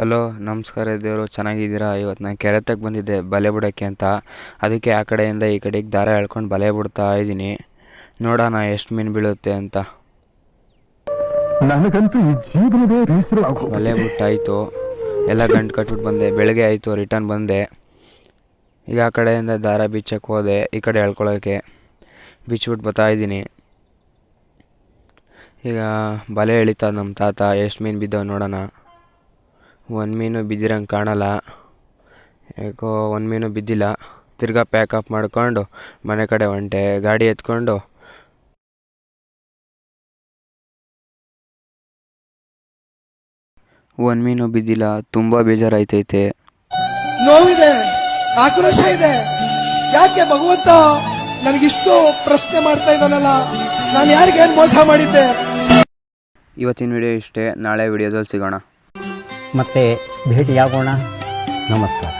Hello ನಮಸ್ಕಾರ ದೇವರು ಚೆನ್ನಾಗಿದ್ದೀರಾ? ಇವತ್ತು ನಾನು ಕೆರೆ ತಗ ಬಂದಿದ್ದೆ ಬಲೆ ಬಿಡೋಕ್ಕೆ ಅಂತ. ಅದಕ್ಕೆ ಆ ಕಡೆಯಿಂದ ಈ ಕಡೆಗೆ ದಾರ ಎಳ್ಕೊಂಡು ಬಲೆ ಬಿಡ್ತಾ ಇದ್ದೀನಿ. ನೋಡೋಣ ಎಷ್ಟು ಮೀನು ಬೀಳುತ್ತೆ ಅಂತ. ನನಗಂತೂ ಈ ಜೀವನವೇ ಬಲೆ ಬಿಟ್ಟಾಯಿತು, ಎಲ್ಲ ಗಂಟು ಕಟ್ಬಿಟ್ಟು ಬಂದೆ. ಬೆಳಗ್ಗೆ ಆಯಿತು, ರಿಟರ್ನ್ ಬಂದೆ. ಈಗ ಆ ಕಡೆಯಿಂದ ದಾರ ಬಿಚ್ಚಕ್ಕೆ ಹೋದೆ, ಈ ಕಡೆ ಎಳ್ಕೊಳ್ಳೋಕ್ಕೆ ಬಿಚ್ಚಿಬಿಟ್ಟು ಬರ್ತಾಯಿದ್ದೀನಿ. ಈಗ ಬಲೆ ಎಳಿತಾ ನಮ್ಮ ತಾತ. ಎಷ್ಟು ಮೀನು ಬಿದ್ದಾವೆ ನೋಡೋಣ. ಒಂದು ಮೀನು ಬಿದ್ದಿರಂಗೆ ಕಾಣಲ್ಲ, ಯಾಕೋ ಒಂದು ಮೀನು ಬಿದ್ದಿಲ್ಲ. ತಿರ್ಗಾ ಪ್ಯಾಕಪ್ ಮಾಡ್ಕೊಂಡು ಮನೆ ಕಡೆ ಹೊಂಟೆ. ಗಾಡಿ ಎತ್ಕೊಂಡು ಒಂದು ಮೀನು ಬಿದ್ದಿಲ್ಲ. ತುಂಬ ಬೇಜಾರಾಯ್ತೈತೆ, ನೋವಿದೆ, ಆಕ್ರೋಶ ಇದೆ. ಯಾಕೆ ಭಗವಂತ ನನಗಿಷ್ಟು ಪ್ರಶ್ನೆ ಮಾಡ್ತಾ ಇದ್ದಾನಲ್ಲ? ನಾನು ಯಾರಿಗೇನು ಮೋಸ ಮಾಡಿದ್ದೆ? ಇವತ್ತಿನ ವಿಡಿಯೋ ಇಷ್ಟೇ. ನಾಳೆ ವಿಡಿಯೋದಲ್ಲಿ ಸಿಗೋಣ. ಮತ್ತೆ ಭೇಟಿಯಾಗೋಣ. ನಮಸ್ಕಾರ.